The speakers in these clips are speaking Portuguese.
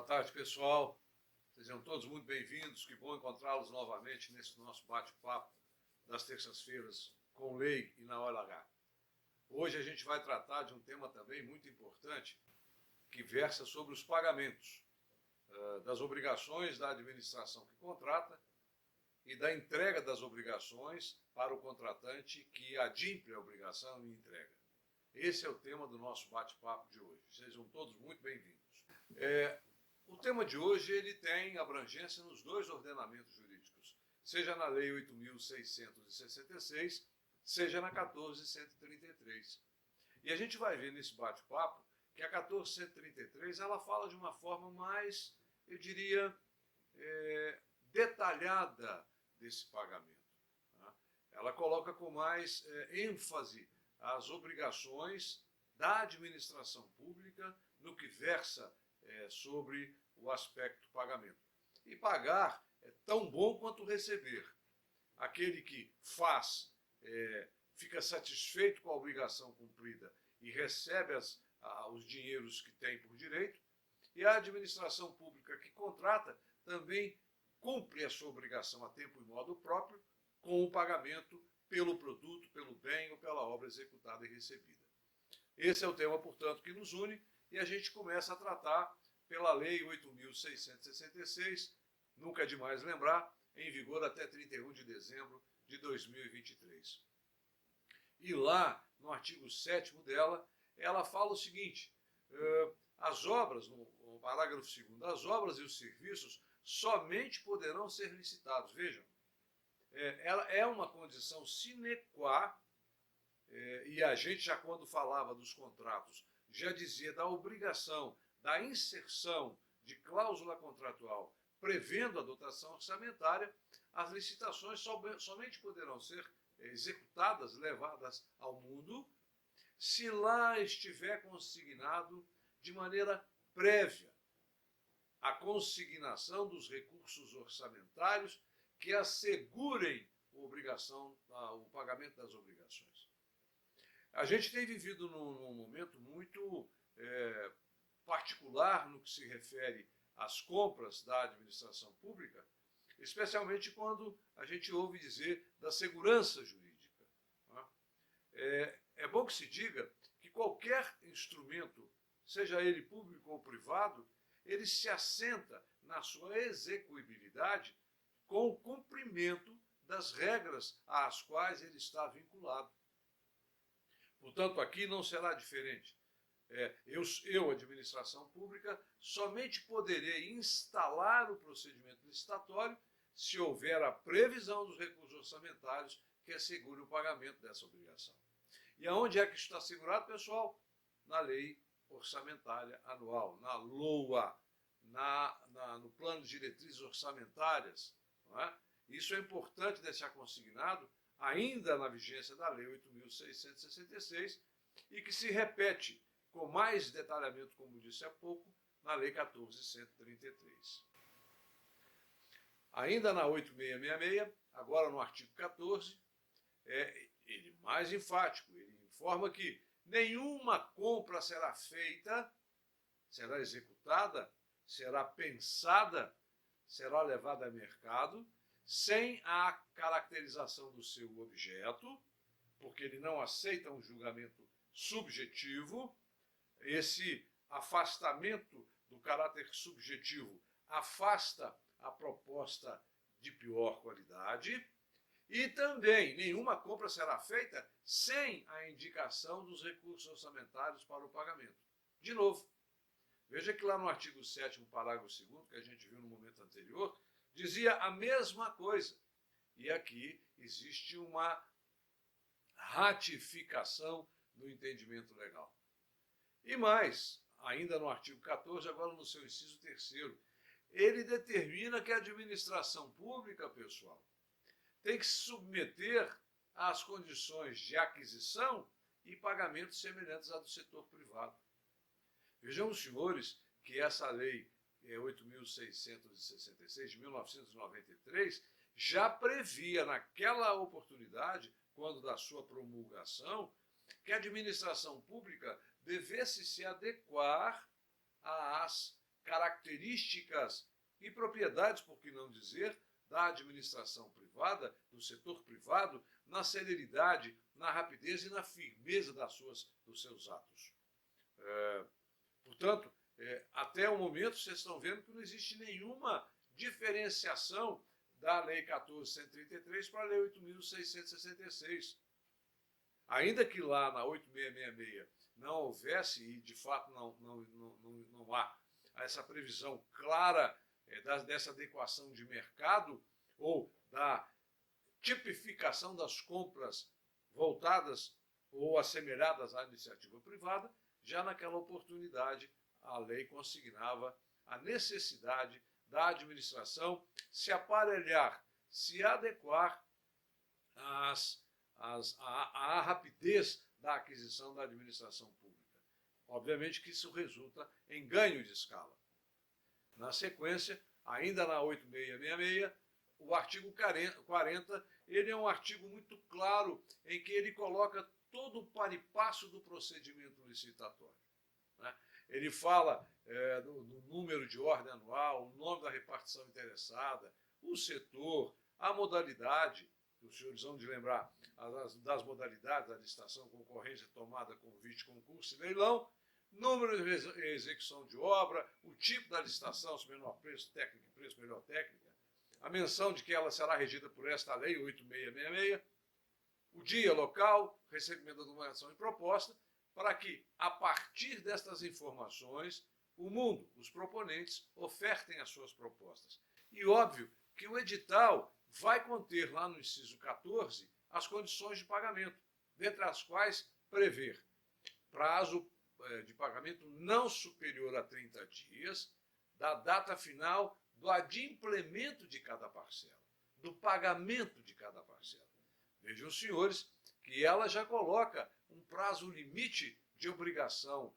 tarde, pessoal. Sejam todos muito bem-vindos. Que bom encontrá-los novamente nesse nosso bate-papo das terças-feiras com lei e na hora H. Hoje a gente vai tratar de um tema também muito importante que versa sobre os pagamentos das obrigações da administração que contrata e da entrega das obrigações para o contratante que adimpre a obrigação e entrega. Esse é o tema do nosso bate-papo de hoje. Sejam todos muito bem-vindos. O tema de hoje ele tem abrangência nos dois ordenamentos jurídicos, seja na Lei 8.666, seja na 14.133. E a gente vai ver nesse bate-papo que a 14.133 ela fala de uma forma mais, eu diria, detalhada desse pagamento. Tá? Ela coloca com mais ênfase as obrigações da administração pública no que versa sobre o aspecto pagamento. E pagar é tão bom quanto receber. Aquele que faz, fica satisfeito com a obrigação cumprida e recebe os dinheiros que tem por direito, e a administração pública que contrata também cumpre a sua obrigação a tempo e modo próprio com o pagamento pelo produto, pelo bem ou pela obra executada e recebida. Esse é o tema, portanto, que nos une, e a gente começa a tratar pela Lei 8.666, nunca é demais lembrar, em vigor até 31 de dezembro de 2023. E lá, no artigo 7º dela, ela fala o seguinte: as obras, no parágrafo 2º, as obras e os serviços somente poderão ser licitados. Vejam, ela é uma condição sine qua, e a gente já quando falava dos contratos, já dizia da obrigação da inserção de cláusula contratual prevendo a dotação orçamentária. As licitações somente poderão ser executadas, levadas ao mundo, se lá estiver consignado de maneira prévia a consignação dos recursos orçamentários que assegurem o pagamento das obrigações. A gente tem vivido num momento muito particular no que se refere às compras da administração pública, especialmente quando a gente ouve dizer da segurança jurídica. É bom que se diga que qualquer instrumento, seja ele público ou privado, ele se assenta na sua execuibilidade com o cumprimento das regras às quais ele está vinculado. Portanto, aqui não será diferente. Eu, administração pública, somente poderei instalar o procedimento licitatório se houver a previsão dos recursos orçamentários que assegure o pagamento dessa obrigação. E aonde é que isso está assegurado, pessoal? Na Lei Orçamentária Anual, na LOA, no Plano de Diretrizes Orçamentárias. Não é? Isso é importante deixar consignado ainda na vigência da Lei 8.666 e que se repete com mais detalhamento, como disse há pouco, na Lei 14.133. Ainda na 8.666, agora no artigo 14, ele mais enfático, ele informa que nenhuma compra será feita, será executada, será pensada, será levada a mercado, sem a caracterização do seu objeto, porque ele não aceita um julgamento subjetivo. Esse afastamento do caráter subjetivo afasta a proposta de pior qualidade. E também nenhuma compra será feita sem a indicação dos recursos orçamentários para o pagamento. De novo, veja que lá no artigo 7º, parágrafo 2º, que a gente viu no momento anterior, dizia a mesma coisa. E aqui existe uma ratificação do entendimento legal. E mais, ainda no artigo 14, agora no seu inciso 3º, ele determina que a administração pública, pessoal, tem que se submeter às condições de aquisição e pagamento semelhantes à do setor privado. Vejam os senhores que essa lei 8.666 de 1993 já previa naquela oportunidade, quando da sua promulgação, que a administração pública devesse se adequar às características e propriedades, por que não dizer, da administração privada, do setor privado, na celeridade, na rapidez e na firmeza dos seus atos. Portanto, até o momento, vocês estão vendo que não existe nenhuma diferenciação da Lei 14.133 para a Lei 8.666. Ainda que lá na 8.666 não houvesse, e de fato não há essa previsão clara dessa adequação de mercado ou da tipificação das compras voltadas ou assemelhadas à iniciativa privada, já naquela oportunidade a lei consignava a necessidade da administração se aparelhar, se adequar à rapidez da aquisição da administração pública. Obviamente que isso resulta em ganho de escala. Na sequência, ainda na 8.666, o artigo 40, ele é um artigo muito claro em que ele coloca todo o par e passo do procedimento licitatório. Né? Ele fala do número de ordem anual, o nome da repartição interessada, o setor, a modalidade, os senhores vão de lembrar das modalidades da licitação, concorrência, tomada, convite, concurso e leilão, número de execução de obra, o tipo da licitação, se menor preço, técnica e preço, melhor técnica, a menção de que ela será regida por esta lei, 8.666, o dia, local, recebimento da numeração e proposta, para que, a partir destas informações, o mundo, os proponentes, ofertem as suas propostas. E óbvio que o edital vai conter lá no inciso 14 as condições de pagamento, dentre as quais prever prazo de pagamento não superior a 30 dias, da data final do adimplemento de cada parcela, do pagamento de cada parcela. Vejam, senhores, que ela já coloca um prazo limite de obrigação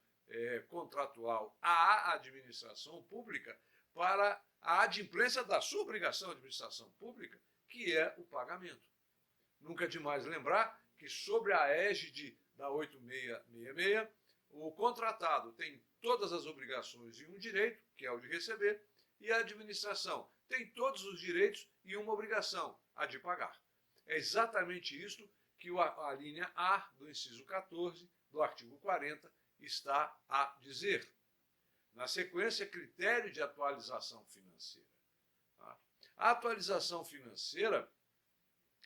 contratual à administração pública para a adimplência da sua obrigação à administração pública, que é o pagamento. Nunca é demais lembrar que, sobre a égide da 8.666, o contratado tem todas as obrigações e um direito, que é o de receber, e a administração tem todos os direitos e uma obrigação, a de pagar. É exatamente isto que a linha A do inciso 14 do artigo 40 está a dizer. Na sequência, critério de atualização financeira. A atualização financeira,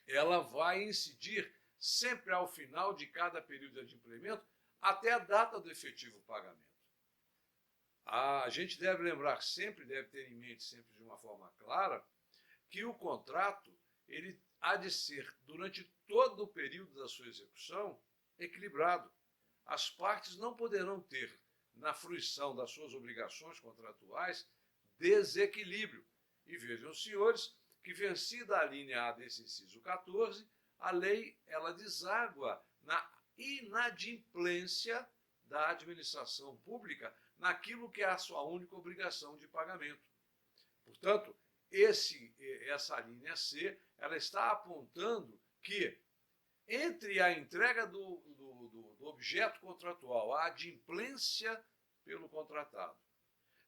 ela vai incidir sempre ao final de cada período de adimplemento até a data do efetivo pagamento. A gente deve lembrar sempre, deve ter em mente sempre de uma forma clara, que o contrato ele há de ser, durante todo o período da sua execução, equilibrado. As partes não poderão ter, na fruição das suas obrigações contratuais, desequilíbrio. E vejam, senhores, que vencida a linha A desse inciso 14, a lei ela deságua na inadimplência da administração pública naquilo que é a sua única obrigação de pagamento. Portanto, essa linha C ela está apontando que, entre a entrega do objeto contratual, a adimplência pelo contratado,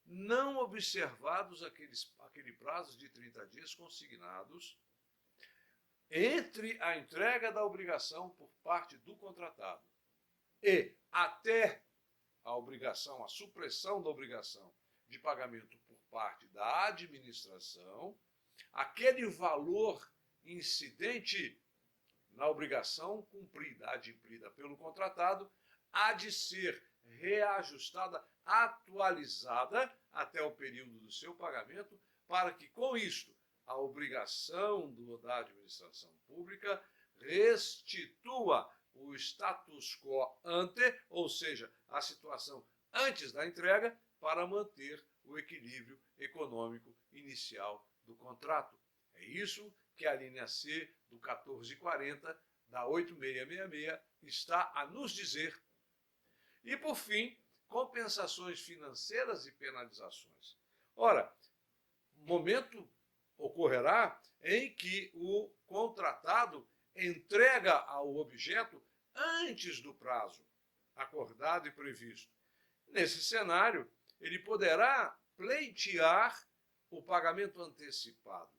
não observados aquele prazo de 30 dias consignados, entre a entrega da obrigação por parte do contratado e até a obrigação, a supressão da obrigação de pagamento por parte da administração, aquele valor incidente na obrigação cumprida, adimplida pelo contratado, há de ser reajustada, atualizada até o período do seu pagamento, para que, com isto, a obrigação da administração pública restitua o status quo ante, ou seja, a situação antes da entrega, para manter o equilíbrio econômico inicial do contrato. É isso que a linha C do 1440 da 8666 está a nos dizer. E, por fim, compensações financeiras e penalizações. Ora, momento ocorrerá em que o contratado entrega ao objeto antes do prazo acordado e previsto. Nesse cenário, ele poderá pleitear o pagamento antecipado.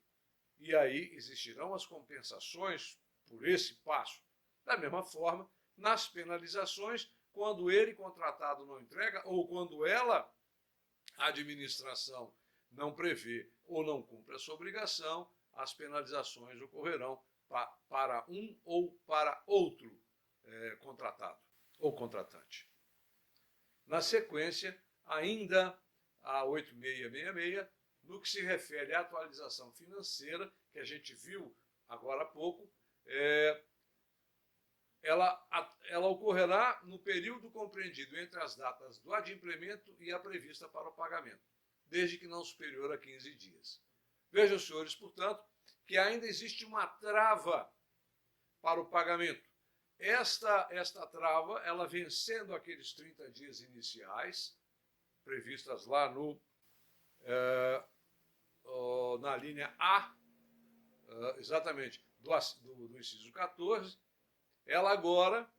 E aí existirão as compensações por esse passo. Da mesma forma, nas penalizações, quando ele, contratado, não entrega, ou quando ela, a administração, não prevê ou não cumpre a sua obrigação, as penalizações ocorrerão para um ou para outro contratado ou contratante. Na sequência, ainda a 8666, no que se refere à atualização financeira, que a gente viu agora há pouco, ela ocorrerá no período compreendido entre as datas do adimplemento e a prevista para o pagamento, desde que não superior a 15 dias. Vejam, senhores, portanto, que ainda existe uma trava para o pagamento. Esta trava, ela vencendo aqueles 30 dias iniciais, previstas lá na linha A, exatamente, do inciso 14, ela agora,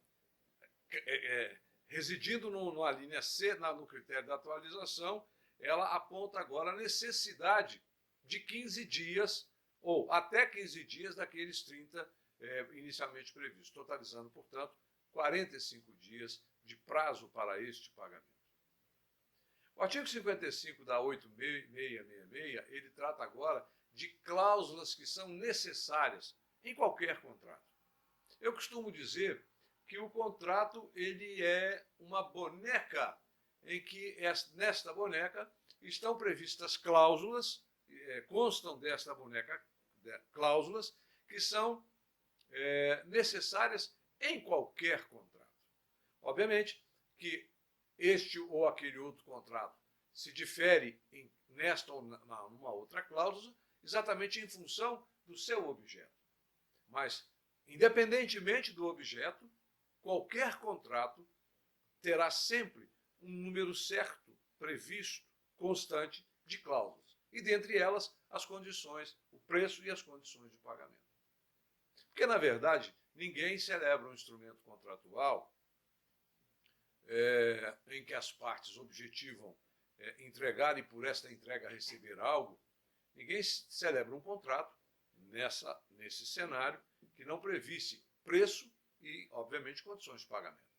residindo na linha C, no critério da atualização, ela aponta agora a necessidade de 15 dias, ou até 15 dias daqueles 30 inicialmente previstos, totalizando, portanto, 45 dias de prazo para este pagamento. O artigo 55 da 8666, ele trata agora de cláusulas que são necessárias em qualquer contrato. Eu costumo dizer que o contrato ele é uma boneca em que nesta boneca estão previstas cláusulas, constam desta boneca cláusulas que são necessárias em qualquer contrato. Obviamente que este ou aquele outro contrato se difere nesta ou numa outra cláusula, exatamente em função do seu objeto. Mas, independentemente do objeto, qualquer contrato terá sempre um número certo, previsto, constante, de cláusulas. E, dentre elas, as condições, o preço e as condições de pagamento. Porque, na verdade, ninguém celebra um instrumento contratual em que as partes objetivam entregar e, por esta entrega, receber algo. Ninguém celebra um contrato nesse cenário que não previsse preço e, obviamente, condições de pagamento.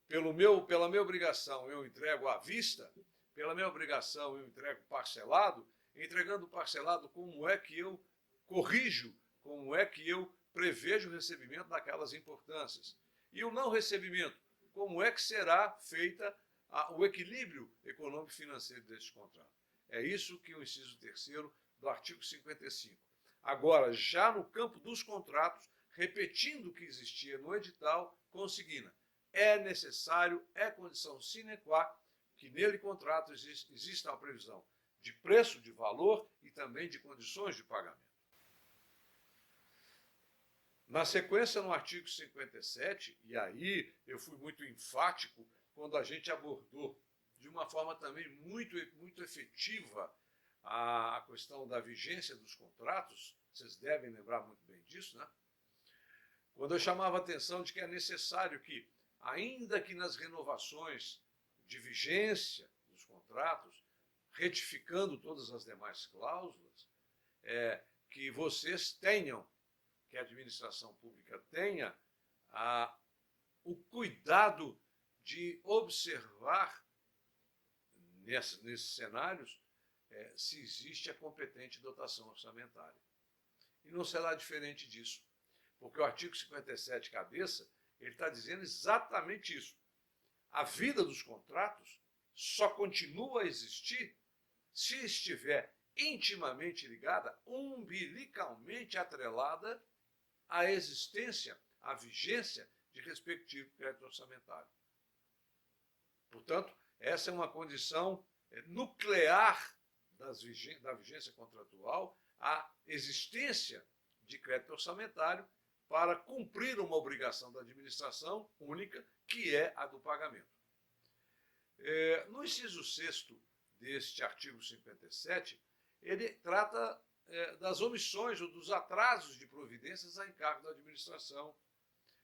Pela minha obrigação, eu entrego à vista, pela minha obrigação, eu entrego parcelado. Entregando parcelado, como é que eu corrijo, como é que eu prevejo o recebimento daquelas importâncias? E o não recebimento, como é que será feita o equilíbrio econômico-financeiro deste contrato? É isso que o inciso 3º do artigo 55. Agora, já no campo dos contratos, repetindo o que existia no edital, consigna. É necessário, é condição sine qua, que nele contrato exista a previsão de preço, de valor e também de condições de pagamento. Na sequência, no artigo 57, e aí eu fui muito enfático quando a gente abordou de uma forma também muito efetiva a questão da vigência dos contratos, vocês devem lembrar muito bem disso, né? Quando eu chamava a atenção de que é necessário que, ainda que nas renovações de vigência dos contratos, retificando todas as demais cláusulas, que vocês tenham, que a administração pública tenha o cuidado de observar nesses cenários se existe a competente dotação orçamentária. E não será diferente disso, porque o artigo 57, cabeça, ele está dizendo exatamente isso. A vida dos contratos só continua a existir se estiver intimamente ligada, umbilicalmente atrelada à existência, à vigência de respectivo crédito orçamentário. Portanto, essa é uma condição nuclear da vigência contratual, a existência de crédito orçamentário para cumprir uma obrigação da administração única, que é a do pagamento. No inciso 6º deste artigo 57, ele trata das omissões ou dos atrasos de providências a encargo da administração.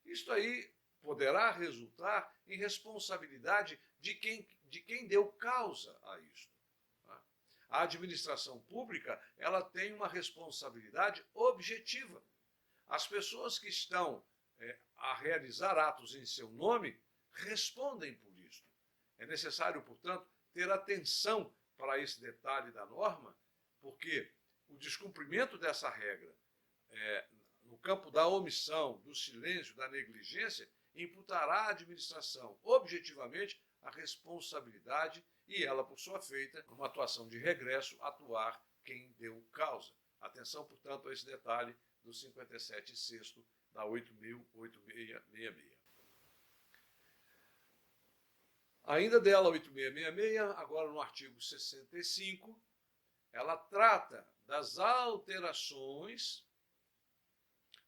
Isto aí poderá resultar em responsabilidade de quem deu causa a isto. A administração pública, ela tem uma responsabilidade objetiva. As pessoas que estão a realizar atos em seu nome respondem por isso. É necessário, portanto, ter atenção para esse detalhe da norma, porque o descumprimento dessa regra no campo da omissão, do silêncio, da negligência, imputará à administração, objetivamente, a responsabilidade e ela, por sua feita, numa atuação de regresso, atuar quem deu causa. Atenção, portanto, a esse detalhe do 57º da 8.8666. Ainda dela, 8666, agora no artigo 65, ela trata das alterações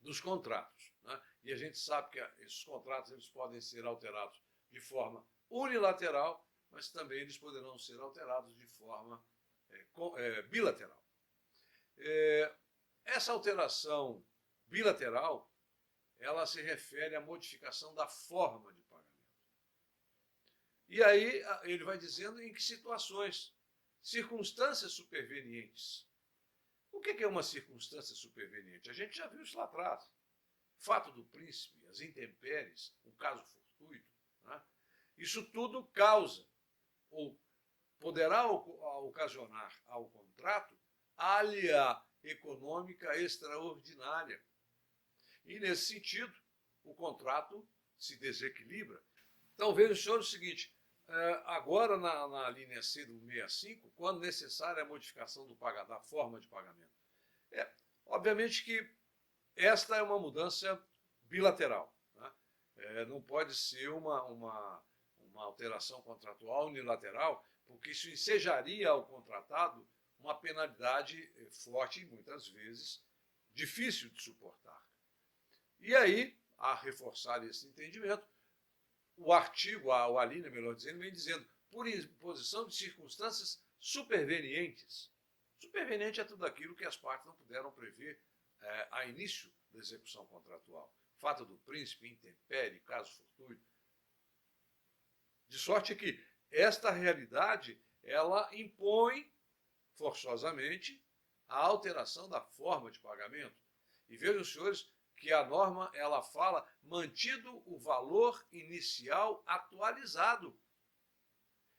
dos contratos, né? E a gente sabe que esses contratos eles podem ser alterados de forma unilateral, mas também eles poderão ser alterados de forma bilateral. Essa alteração bilateral, ela se refere à modificação da forma de pagamento. E aí ele vai dizendo em que situações, circunstâncias supervenientes. O que é uma circunstância superveniente? A gente já viu isso lá atrás. Fato do príncipe, as intempéries, um caso fortuito. Né? Isso tudo causa, ou poderá ocasionar ao contrato, alha econômica extraordinária. E, nesse sentido, o contrato se desequilibra. Então, vejam, senhor, o seguinte, agora na linha C do 65, quando necessária a modificação da forma de pagamento. Obviamente que esta é uma mudança bilateral. Né? Não pode ser uma alteração contratual unilateral, porque isso ensejaria ao contratado uma penalidade forte e, muitas vezes, difícil de suportar. E aí, a reforçar esse entendimento, o artigo, a linha, melhor dizendo, vem dizendo, por imposição de circunstâncias supervenientes. Superveniente é tudo aquilo que as partes não puderam prever a início da execução contratual. Fato do príncipe, intempérie, caso fortuito. De sorte que esta realidade, ela impõe, forçosamente, a alteração da forma de pagamento. E vejam, senhores, que a norma ela fala mantido o valor inicial atualizado.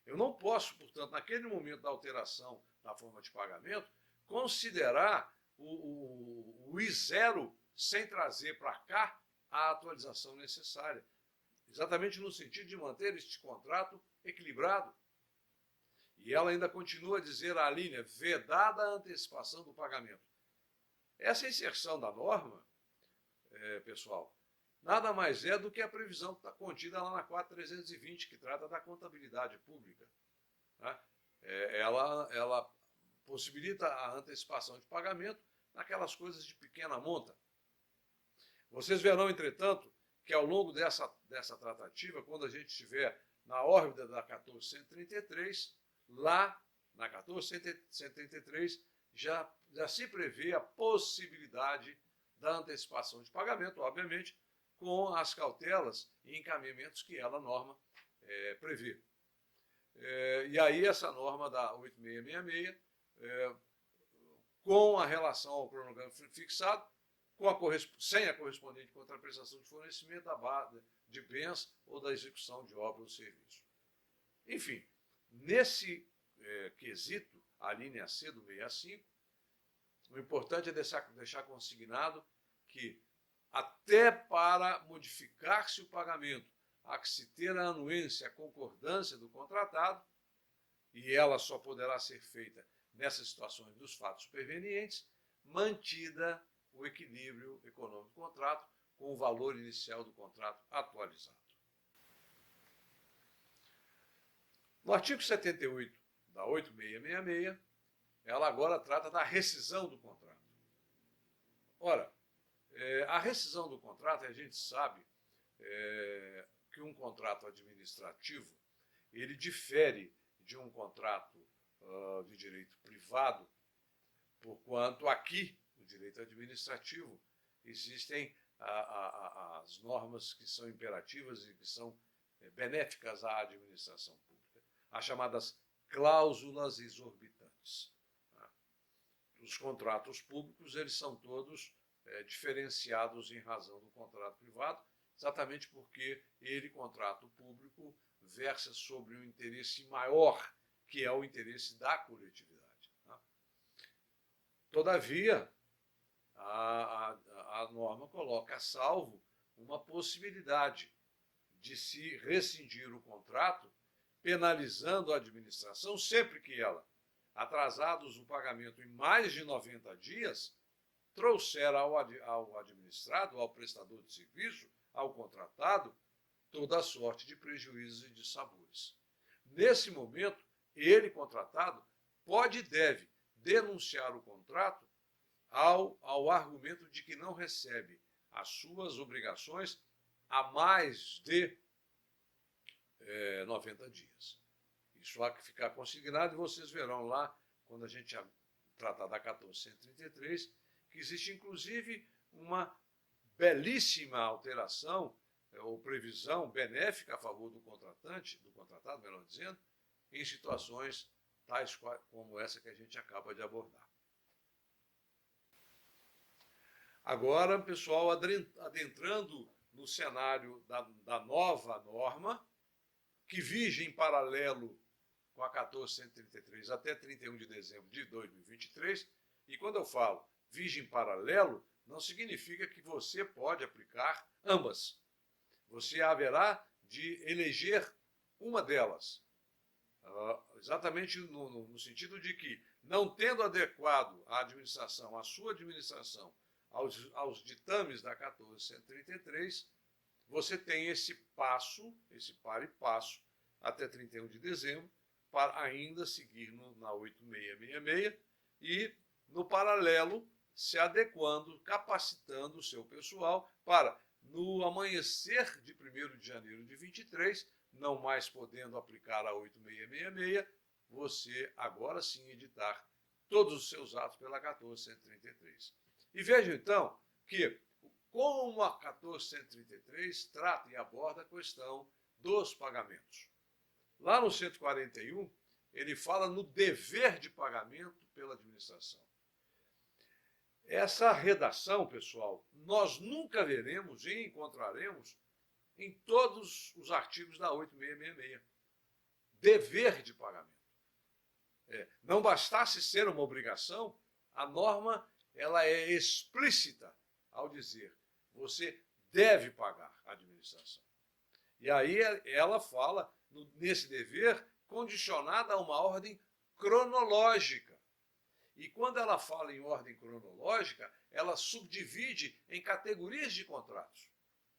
Eu não posso, portanto, naquele momento da alteração da forma de pagamento, considerar o I0 sem trazer para cá a atualização necessária. Exatamente no sentido de manter este contrato equilibrado. E ela ainda continua a dizer a linha, vedada a antecipação do pagamento. Essa inserção da norma, pessoal, nada mais é do que a previsão que está contida lá na 4320, que trata da contabilidade pública. Né? Ela possibilita a antecipação de pagamento naquelas coisas de pequena monta. Vocês verão, entretanto, que ao longo dessa tratativa, quando a gente estiver na órbita da 1433, lá na 1433 já se prevê a possibilidade da antecipação de pagamento, obviamente, com as cautelas e encaminhamentos que ela, norma, prevê. E aí essa norma da 8666, com a relação ao cronograma fixado, sem a correspondente contraprestação de fornecimento da base de bens ou da execução de obra ou serviço. Enfim, nesse quesito, a linha C do 65, o importante é deixar consignado que até para modificar-se o pagamento, há que se ter a anuência, a concordância do contratado, e ela só poderá ser feita nessas situações dos fatos supervenientes, mantida o equilíbrio econômico do contrato com o valor inicial do contrato atualizado. No artigo 78 da 8666, ela agora trata da rescisão do contrato. Ora, a rescisão do contrato, a gente sabe que um contrato administrativo, ele difere de um contrato de direito privado, porquanto aqui, no direito administrativo, existem as normas que são imperativas e que são benéficas à administração pública, as chamadas cláusulas exorbitantes. os contratos públicos, eles são todos diferenciados em razão do contrato privado, exatamente porque ele, contrato público, versa sobre um interesse maior, que é o interesse da coletividade. Tá? Todavia, a norma coloca a salvo uma possibilidade de se rescindir o contrato, penalizando a administração sempre que ela, atrasados o pagamento em mais de 90 dias, trouxer ao administrado, ao prestador de serviço, ao contratado, toda a sorte de prejuízos e dissabores. Nesse momento, ele, contratado, pode e deve denunciar o contrato ao argumento de que não recebe as suas obrigações há mais de 90 dias. Isso há que ficar consignado e vocês verão lá, quando a gente tratar da 1433, que existe inclusive uma belíssima alteração ou previsão benéfica a favor do contratado, melhor dizendo, em situações tais como essa que a gente acaba de abordar. Agora, pessoal, adentrando no cenário da nova norma, que vige em paralelo com a 1433 até 31 de dezembro de 2023, e quando eu falo vige em paralelo, não significa que você pode aplicar ambas. Você haverá de eleger uma delas, exatamente no sentido de que, não tendo adequado a administração, a sua administração, aos ditames da 1433, você tem esse par e passo, até 31 de dezembro, para ainda seguir na 8666 e, no paralelo, se adequando, capacitando o seu pessoal para, no amanhecer de 1º de janeiro de 23, não mais podendo aplicar a 8666, você agora sim editar todos os seus atos pela 1433. E vejam, então, que como a 1433 trata e aborda a questão dos pagamentos. Lá no 141, ele fala no dever de pagamento pela administração. Essa redação, pessoal, nós nunca veremos e encontraremos em todos os artigos da 8666. Dever de pagamento. Não bastasse ser uma obrigação, a norma ela é explícita ao dizer você deve pagar a administração. E aí ela fala nesse dever condicionada a uma ordem cronológica. E quando ela fala em ordem cronológica, ela subdivide em categorias de contratos: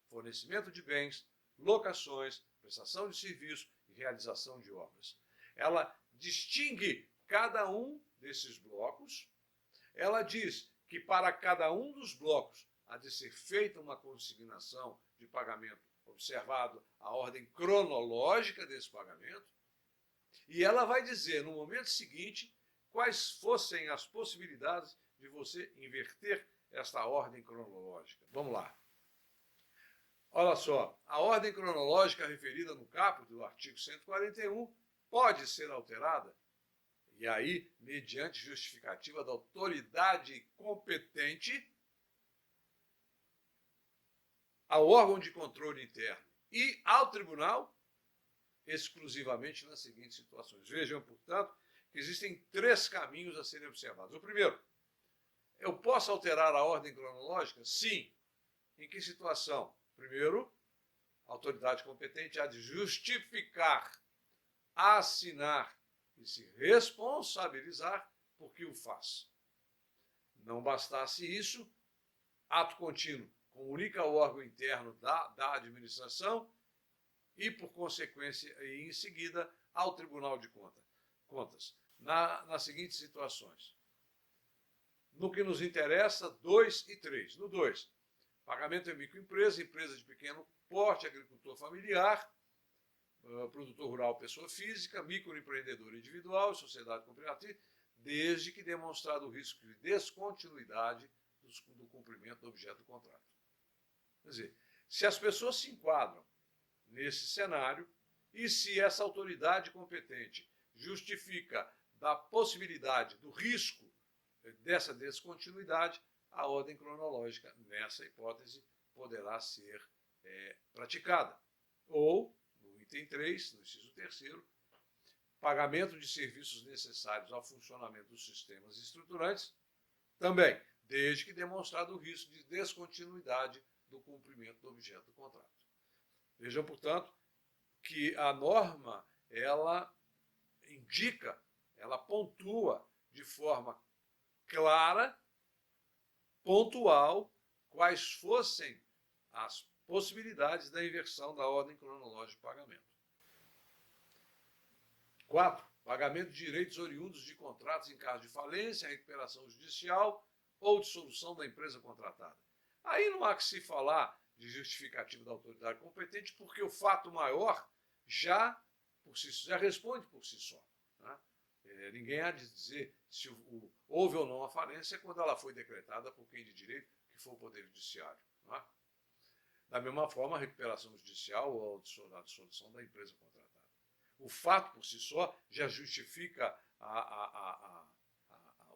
fornecimento de bens, locações, prestação de serviço e realização de obras. Ela distingue cada um desses blocos. Ela diz que para cada um dos blocos há de ser feita uma consignação de pagamento, observado a ordem cronológica desse pagamento, e ela vai dizer, no momento seguinte, quais fossem as possibilidades de você inverter esta ordem cronológica. Vamos lá. Olha só, a ordem cronológica referida no caput do artigo 141 pode ser alterada, e aí, mediante justificativa da autoridade competente, ao órgão de controle interno e ao tribunal, exclusivamente nas seguintes situações. Vejam, portanto, que existem 3 caminhos a serem observados. O primeiro, eu posso alterar a ordem cronológica? Sim. Em que situação? Primeiro, a autoridade competente há de justificar, assinar e se responsabilizar por que o faz. Não bastasse isso, ato contínuo comunica ao órgão interno da administração e, por consequência, e em seguida, ao Tribunal de Contas. Nas seguintes situações. No que nos interessa, 2 e 3. No 2, pagamento em microempresa, empresa de pequeno porte, agricultor familiar, produtor rural, pessoa física, microempreendedor individual, sociedade cooperativa, desde que demonstrado o risco de descontinuidade do cumprimento do objeto do contrato. Quer dizer, se as pessoas se enquadram nesse cenário e se essa autoridade competente justifica da possibilidade, do risco dessa descontinuidade, a ordem cronológica, nessa hipótese, poderá ser praticada. Ou, no item 3, no inciso 3º, pagamento de serviços necessários ao funcionamento dos sistemas estruturantes, também, desde que demonstrado o risco de descontinuidade do cumprimento do objeto do contrato. Vejam, portanto, que a norma, ela indica, ela pontua de forma clara, pontual, quais fossem as possibilidades da inversão da ordem cronológica de pagamento. 4. Pagamento de direitos oriundos de contratos em caso de falência, recuperação judicial ou dissolução da empresa contratada. Aí não há que se falar de justificativo da autoridade competente, porque o fato maior já responde por si só. Né? Ninguém há de dizer se houve ou não a falência quando ela foi decretada por quem de direito, que for o Poder Judiciário. Né? Da mesma forma, a recuperação judicial ou a dissolução da empresa contratada. O fato por si só já justifica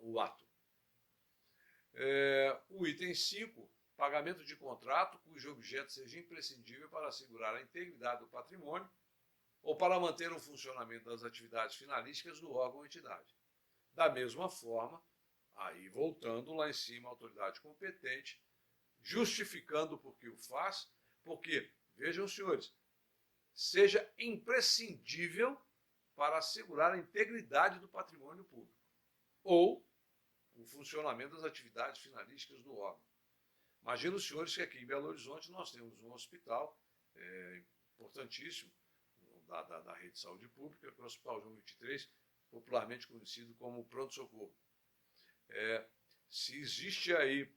o ato. O item 5, pagamento de contrato cujo objeto seja imprescindível para assegurar a integridade do patrimônio ou para manter o funcionamento das atividades finalísticas do órgão ou entidade. Da mesma forma, aí voltando lá em cima, a autoridade competente, justificando por que o faz, porque, vejam, senhores, seja imprescindível para assegurar a integridade do patrimônio público ou o funcionamento das atividades finalísticas do órgão. Imagina os senhores que aqui em Belo Horizonte nós temos um hospital importantíssimo da rede de saúde pública, que é o Hospital João 23, popularmente conhecido como pronto-socorro. Se existe aí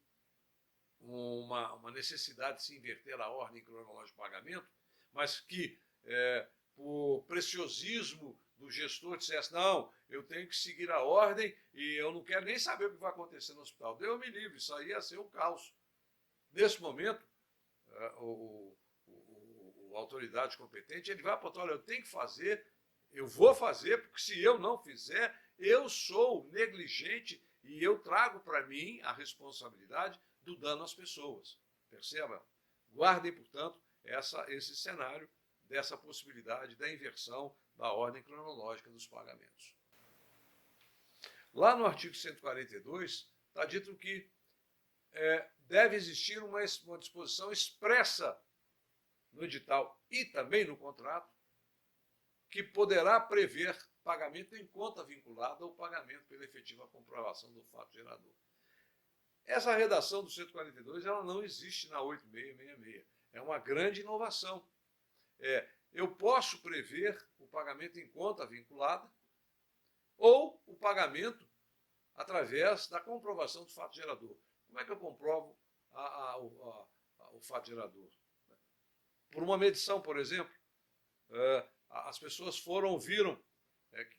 uma necessidade de se inverter a ordem cronológica de pagamento, mas que, por preciosismo do gestor, dissesse, não, eu tenho que seguir a ordem e eu não quero nem saber o que vai acontecer no hospital. Deus me livre, isso aí ia ser um caos. Nesse momento, a autoridade competente, ele vai apontar, olha, eu tenho que fazer, eu vou fazer, porque se eu não fizer, eu sou negligente e eu trago para mim a responsabilidade do dano às pessoas. Percebam? Guardem, portanto, esse cenário dessa possibilidade da inversão da ordem cronológica dos pagamentos. Lá no artigo 142, está dito que deve existir uma disposição expressa no edital e também no contrato que poderá prever pagamento em conta vinculada ou pagamento pela efetiva comprovação do fato gerador. Essa redação do 142 ela não existe na 8666. É uma grande inovação. Eu posso prever o pagamento em conta vinculada ou o pagamento através da comprovação do fato gerador. Como é que eu comprovo o fato gerador? Por uma medição, por exemplo, as pessoas viram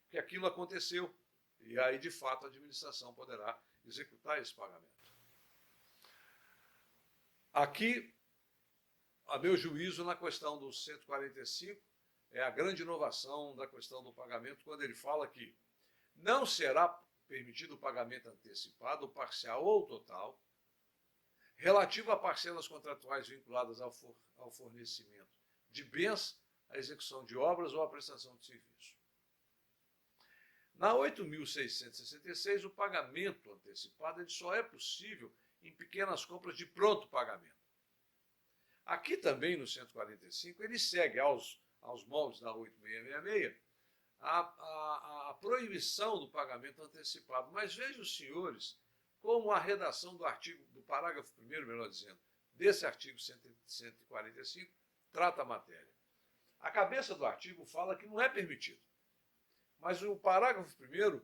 que aquilo aconteceu, e aí, de fato, a administração poderá executar esse pagamento. Aqui, a meu juízo, na questão do 145, é a grande inovação da questão do pagamento, quando ele fala que não será permitido o pagamento antecipado, parcial ou total, relativo a parcelas contratuais vinculadas ao fornecimento de bens, à execução de obras ou à prestação de serviço. Na 8.666, o pagamento antecipado ele só é possível em pequenas compras de pronto pagamento. Aqui também, no 145, ele segue aos moldes da 8666 a proibição do pagamento antecipado. Mas vejam, senhores, como a redação do parágrafo 1º, melhor dizendo, desse artigo 145, trata a matéria. A cabeça do artigo fala que não é permitido. Mas o parágrafo 1º,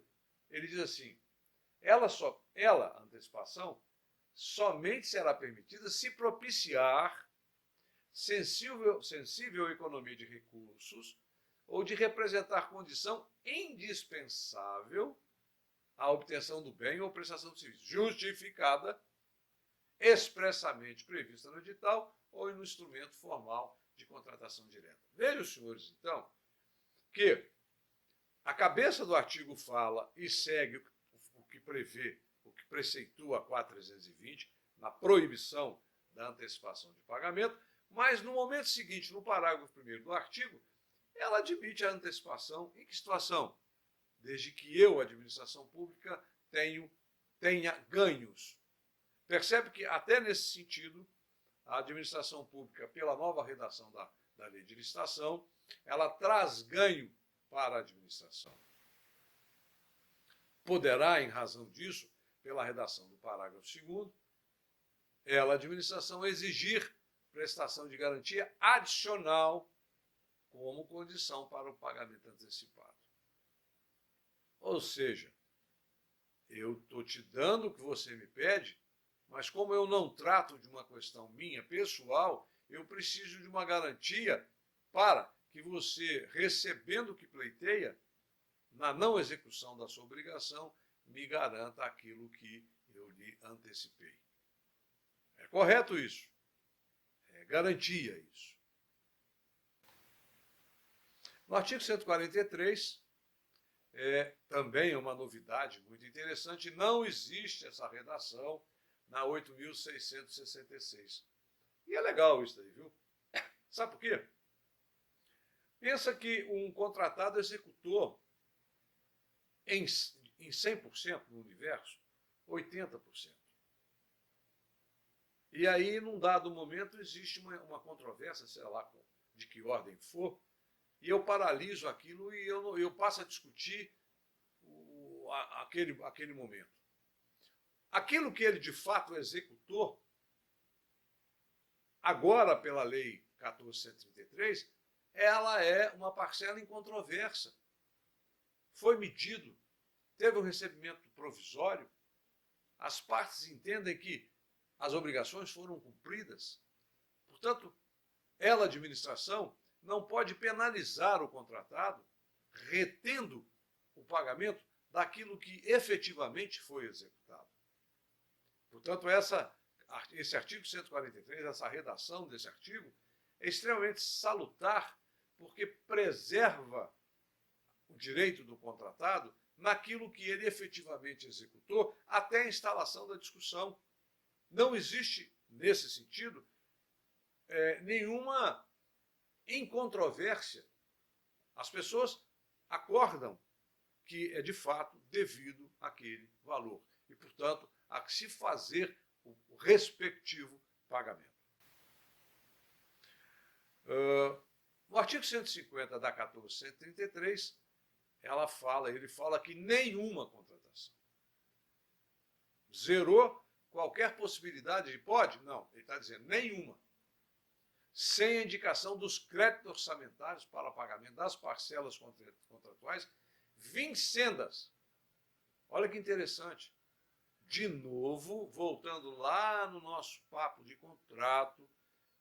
ele diz assim, a antecipação, somente será permitida se propiciar sensível economia de recursos ou de representar condição indispensável à obtenção do bem ou prestação de serviço, justificada, expressamente prevista no edital ou no instrumento formal de contratação direta. Vejam, senhores, então, que a cabeça do artigo fala e segue o que prevê, o que preceitua a 4320, na proibição da antecipação de pagamento, mas no momento seguinte, no parágrafo 1º do artigo, ela admite a antecipação em que situação? Desde que eu, administração pública, tenha ganhos. Percebe que, até nesse sentido, a administração pública, pela nova redação da lei de licitação, ela traz ganho para a administração. Poderá, em razão disso, pela redação do parágrafo 2º, ela, a administração, exigir prestação de garantia adicional como condição para o pagamento antecipado. Ou seja, eu estou te dando o que você me pede, mas como eu não trato de uma questão minha, pessoal, eu preciso de uma garantia para que você, recebendo o que pleiteia, na não execução da sua obrigação, me garanta aquilo que eu lhe antecipei. É correto isso? É garantia isso. No artigo 143, também uma novidade muito interessante, não existe essa redação na 8.666. E é legal isso daí, viu? Sabe por quê? Pensa que um contratado executor em 100% no universo, 80%. E aí, num dado momento, existe uma controvérsia, sei lá de que ordem for, e eu paraliso aquilo e eu passo a discutir aquele momento. Aquilo que ele de fato executou, agora pela lei 14.133, ela é uma parcela incontroversa. Foi medido, teve um recebimento provisório, as partes entendem que as obrigações foram cumpridas. Portanto, ela, a administração, não pode penalizar o contratado, retendo o pagamento daquilo que efetivamente foi executado. Portanto, esse artigo 143, essa redação desse artigo, é extremamente salutar, porque preserva o direito do contratado naquilo que ele efetivamente executou até a instalação da discussão. Não existe, nesse sentido, nenhuma incontrovérsia. As pessoas acordam que é de fato devido àquele valor e, portanto, a que se fazer o respectivo pagamento. No artigo 150 da 14.133, ele fala que nenhuma contratação zerou qualquer possibilidade de pode? Não, ele está dizendo nenhuma. Sem a indicação dos créditos orçamentários para pagamento das parcelas contratuais vincendas. Olha que interessante. De novo, voltando lá no nosso papo de contrato,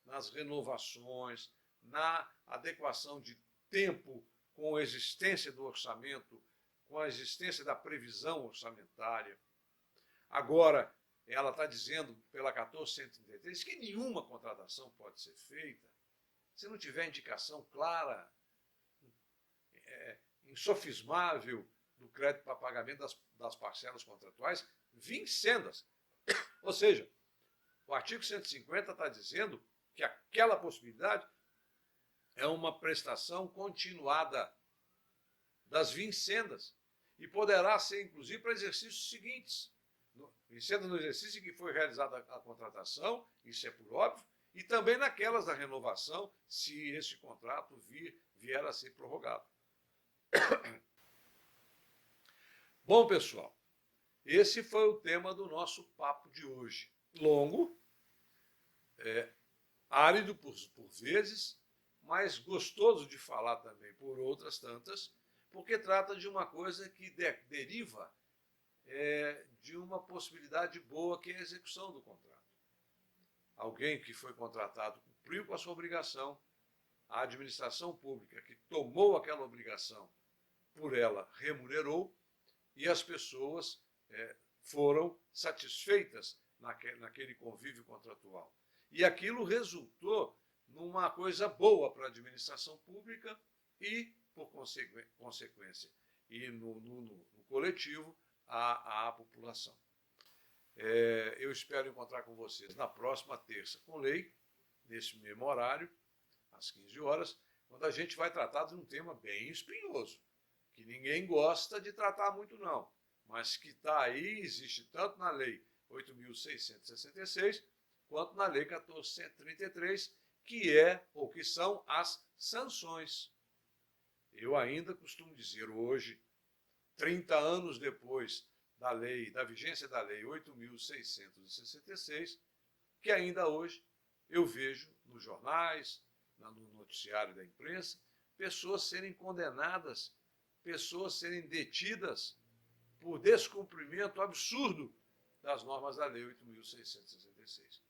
nas renovações, na adequação de tempo com a existência do orçamento, com a existência da previsão orçamentária. Agora, ela está dizendo, pela 14.133, que nenhuma contratação pode ser feita se não tiver indicação clara, insofismável, do crédito para pagamento das parcelas contratuais vincendas. Ou seja, o artigo 150 está dizendo que aquela possibilidade é uma prestação continuada das vincendas e poderá ser, inclusive, para exercícios seguintes. Vincenda no exercício em que foi realizada a contratação, isso é por óbvio, e também naquelas da renovação, se esse contrato vier a ser prorrogado. Bom, pessoal, esse foi o tema do nosso papo de hoje. Longo, árido por vezes, mas gostoso de falar também por outras tantas, porque trata de uma coisa que deriva de uma possibilidade boa, que é a execução do contrato. Alguém que foi contratado cumpriu com a sua obrigação, a administração pública que tomou aquela obrigação por ela remunerou, e as pessoas foram satisfeitas naquele convívio contratual. E aquilo resultou numa coisa boa para a administração pública e, por consequência, e no coletivo, à população. Eu espero encontrar com vocês na próxima terça com lei, nesse mesmo horário, às 15 horas, quando a gente vai tratar de um tema bem espinhoso, que ninguém gosta de tratar muito não, mas que está aí, existe tanto na Lei 8.666, quanto na Lei 14.133, que são as sanções. Eu ainda costumo dizer hoje, 30 anos depois da vigência da Lei 8.666, que ainda hoje eu vejo nos jornais, no noticiário da imprensa, pessoas serem condenadas, pessoas serem detidas por descumprimento absurdo das normas da Lei 8.666.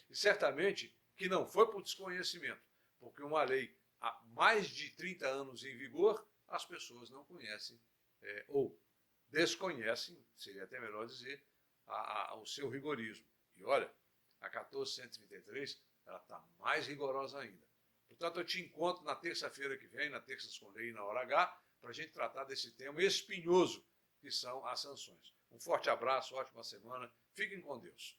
E certamente que não foi por desconhecimento, porque uma lei há mais de 30 anos em vigor, as pessoas não conhecem ou desconhecem, seria até melhor dizer, o seu rigorismo. E olha, a 14.133 ela está mais rigorosa ainda. Portanto, eu te encontro na terça-feira que vem, na Terças com Lei e na Hora H, para a gente tratar desse tema espinhoso que são as sanções. Um forte abraço, ótima semana, fiquem com Deus.